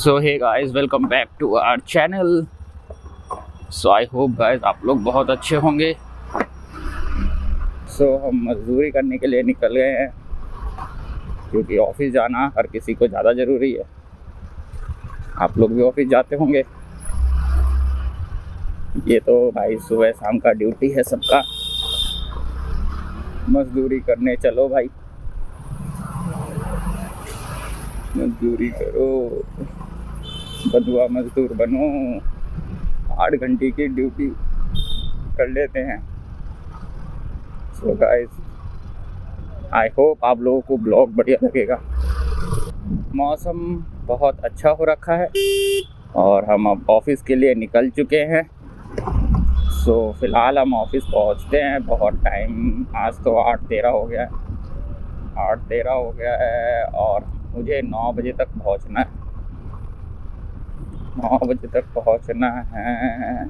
So hey guys, welcome back to our channel. So I hope guys आप लोग बहुत अच्छे होंगे। सो हम मजदूरी करने के लिए निकल गए हैं क्योंकि ऑफिस जाना हर किसी को ज़्यादा ज़रूरी है। आप लोग भी ऑफिस जाते होंगे। ये तो भाई सुबह शाम का ड्यूटी है सबका। मजदूरी करने चलो भाई, मजदूरी करो, बदुआ मजदूर बनो। 8 घंटे की ड्यूटी कर लेते हैं। सो गाइस आई होप आप लोगों को ब्लॉग बढ़िया लगेगा। मौसम बहुत अच्छा हो रखा है और हम अब ऑफिस के लिए निकल चुके हैं। सो फिलहाल हम ऑफिस पहुंचते हैं बहुत टाइम, आज तो 8:13 हो गया है। 8:13 हो गया है और मुझे 9 बजे तक पहुंचना है। 9 बजे तक पहुंचना है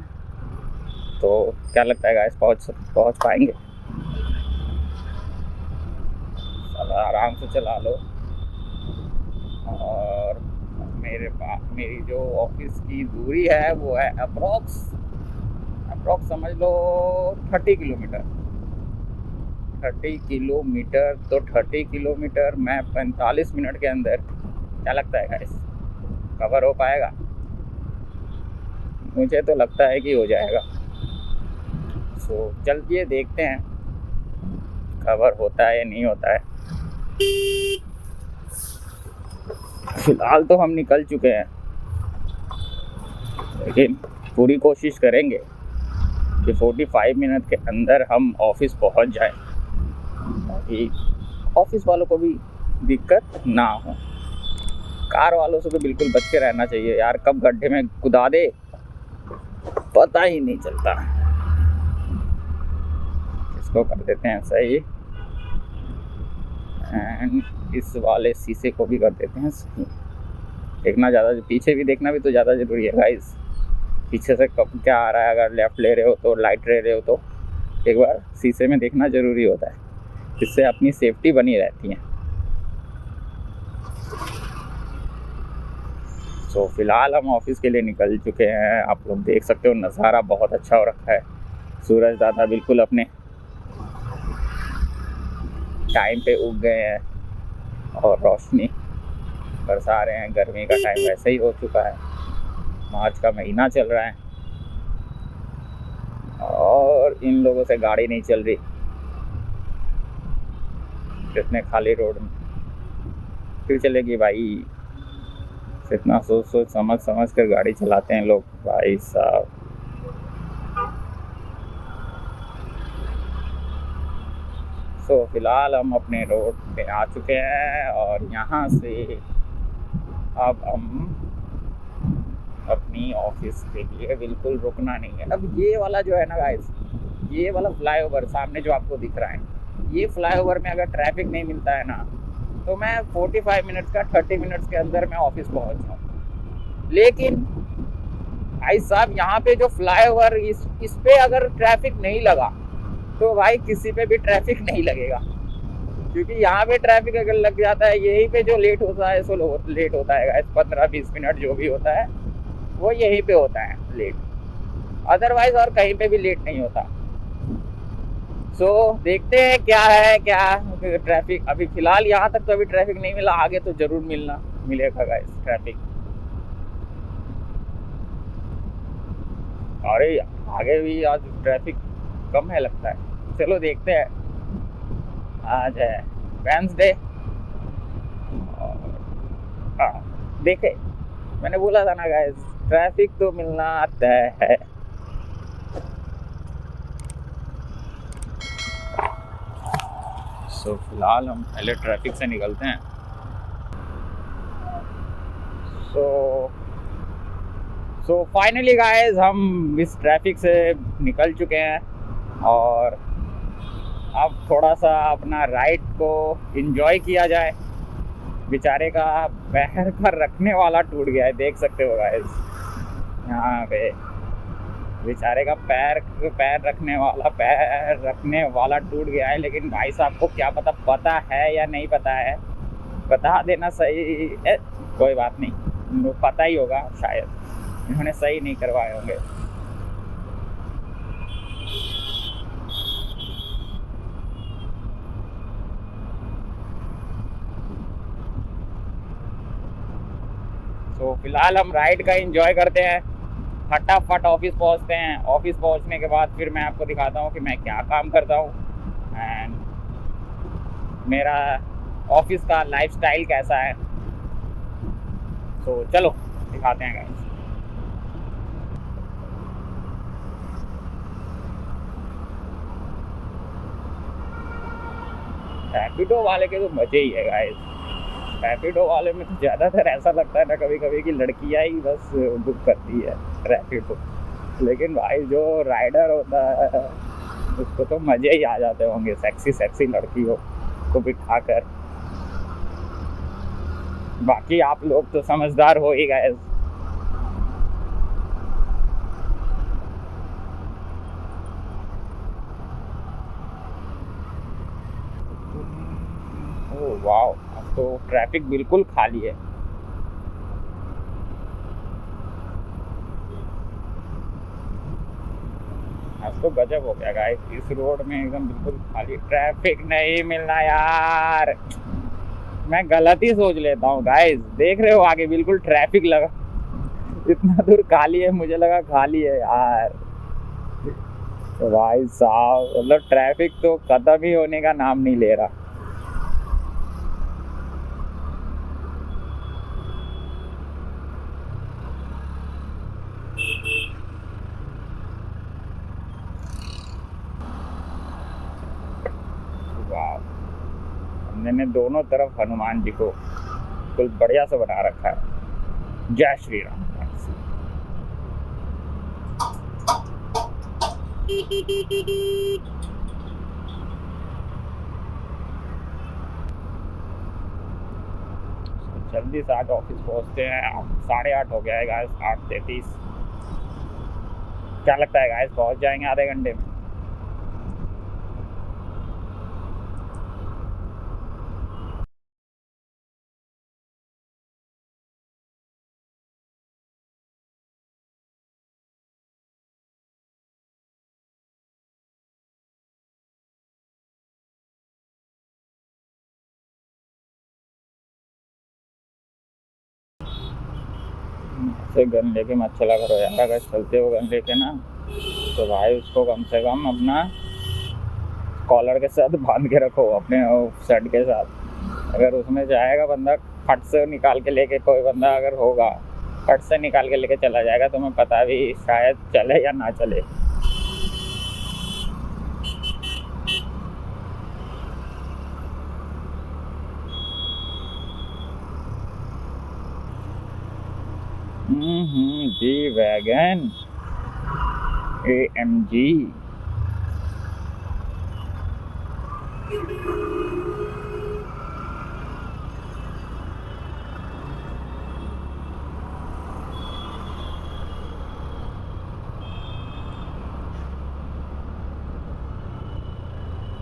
तो क्या लगता है गाइस पहुंच पाएंगे? आराम से चला लो। और मेरी जो ऑफिस की दूरी है वो है अप्रॉक्स समझ लो 30 किलोमीटर। 30 किलोमीटर तो 30 किलोमीटर मैं 45 मिनट के अंदर, क्या लगता है गाइस कवर हो पाएगा? मुझे तो लगता है कि हो जाएगा। सो चलिए देखते हैं कवर होता है या नहीं होता है। फिलहाल तो हम निकल चुके हैं, लेकिन पूरी कोशिश करेंगे कि 45 मिनट के अंदर हम ऑफिस पहुंच जाए ताकि ऑफिस वालों को भी दिक्कत ना हो। कार वालों से तो बिल्कुल बच के रहना चाहिए यार, कब गड्ढे में कुदा दे पता ही नहीं चलता। इसको कर देते हैं सही एंड इस वाले शीशे को भी कर देते हैं सही। देखना ज़्यादा, पीछे भी देखना भी तो ज़्यादा ज़रूरी है गाइस। पीछे से कब क्या आ रहा है, अगर लेफ़्ट ले रहे हो तो, लाइट ले रहे हो तो एक बार शीशे में देखना ज़रूरी होता है, इससे अपनी सेफ्टी बनी रहती है। सो फिलहाल हम ऑफिस के लिए निकल चुके हैं। आप लोग देख सकते हो नज़ारा बहुत अच्छा हो रखा है। सूरज दादा बिल्कुल अपने टाइम पे उग गए हैं और रोशनी बरसा रहे हैं। गर्मी का टाइम वैसे ही हो चुका है, मार्च का महीना चल रहा है और इन लोगों से गाड़ी नहीं चल रही। इतने खाली रोड में फिर चलेगी भाई? इतना सोच समझ कर गाड़ी चलाते हैं लोग भाई साहब। सो फिलहाल हम अपने रोड पे आ चुके हैं और यहाँ से अब हम अपनी ऑफिस के लिए बिल्कुल रुकना नहीं है। अब ये वाला जो है ना गाइस, ये वाला फ्लाईओवर सामने जो आपको दिख रहा है, ये फ्लाईओवर में अगर ट्रैफिक नहीं मिलता है ना तो मैं 45 मिनट्स का 30 मिनट्स के अंदर मैं ऑफिस पहुँच जाऊँ। लेकिन भाई साहब यहाँ पे जो फ्लाईओवर इस पे अगर ट्रैफिक नहीं लगा तो भाई किसी पे भी ट्रैफिक नहीं लगेगा, क्योंकि यहाँ पे ट्रैफिक अगर लग जाता है यहीं पे जो लेट होता है सो लेट होता है 15-20 मिनट जो भी होता है वो यहीं पे होता है लेट, अदरवाइज और कहीं पे भी लेट नहीं होता। सो देखते हैं क्या है क्या ट्रैफिक। अभी फिलहाल यहाँ तक तो अभी ट्रैफिक नहीं मिला, आगे तो जरूर मिलेगा गाइस ट्रैफिक। अरे आगे भी आज ट्रैफिक कम है लगता है। चलो देखते हैं। आज है वेंसडे। देखे मैंने बोला था ना गाइस, ट्रैफिक तो मिलना तय है। सो फिलहाल हम पहले ट्रैफिक से निकलते हैं। सो फाइनली गाइस हम इस ट्रैफिक से निकल चुके हैं और अब थोड़ा सा अपना राइड को एंजॉय किया जाए। बेचारे का पैर का रखने वाला टूट गया है, देख सकते हो गाइस यहाँ पे बेचारे का पैर रखने वाला टूट गया है। लेकिन भाई साहब को क्या पता है या नहीं पता है, बता देना सही है। कोई बात नहीं, इनको पता ही होगा शायद, इन्होंने सही नहीं करवाए होंगे। तो फिलहाल हम राइड का एंजॉय करते हैं, फटाफट ऑफिस पहुंचते हैं। ऑफिस पहुंचने के बाद फिर मैं आपको दिखाता हूँ कि मैं क्या काम करता हूँ एंड मेरा ऑफिस का लाइफस्टाइल कैसा है। तो चलो दिखाते हैं गाइस। रैपिडो वाले के तो मजे ही है गाइस। रैपिडो वाले में तो ज़्यादातर ऐसा लगता है ना कभी कभी कि लड़कियां ही बस बुक करती है रैपिडो, लेकिन भाई जो राइडर होता है उसको तो मजे ही आ जाते होंगे सेक्सी सेक्सी लड़कियों को बिठा कर। बाकी आप लोग तो समझदार हो ही गए। ओह वाओ, अब तो ट्रैफिक बिल्कुल खाली है। अब तो गजब हो गया गाइस, इस रोड में एकदम बिल्कुल खाली, ट्रैफिक नहीं मिलना यार। मैं गलत ही सोच लेता हूँ गाइस, देख रहे हो आगे बिल्कुल ट्रैफिक लगा, इतना दूर खाली है, मुझे लगा खाली है यार। तो भाई साहब मतलब ट्रैफिक तो खत्म ही होने का नाम नहीं ले रहा। वाह, मैंने दोनों तरफ हनुमान जी को बिल्कुल बढ़िया से बना रखा है। जय श्री राम। जल्दी से आज ऑफिस पहुंचते हैं। 8:30 हो गया है गाइस, 8:33। क्या लगता है गाइस पहुंच जाएंगे आधे घंटे में? से गन लेके मत चला करो यार, अगर चलते हो गन लेके ना तो भाई उसको कम से कम अपना कॉलर के साथ बांध के रखो, अपने शर्ट के साथ। अगर उसमें जाएगा बंदा, फट से निकाल के लेके, कोई बंदा अगर होगा फट से निकाल के लेके चला जाएगा, तो मैं पता भी शायद चले या ना चले। G wagon AMG।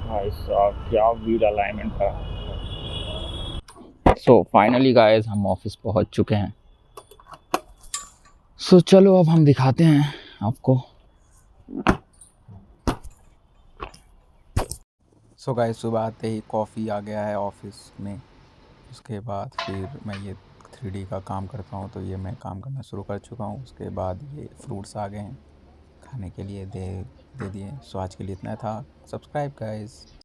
भाई साहब क्या व्हील अलाइनमेंट था। सो फाइनली गाइस हम ऑफिस पहुंच चुके हैं। सो चलो अब हम दिखाते हैं आपको। सो गाइस सुबह आते ही कॉफ़ी आ गया है ऑफिस में। उसके बाद फिर मैं ये 3D का काम करता हूँ, तो ये मैं काम करना शुरू कर चुका हूँ। उसके बाद ये फ्रूट्स आ गए हैं खाने के लिए, दे दिए। सो आज के लिए इतना था। Subscribe guys.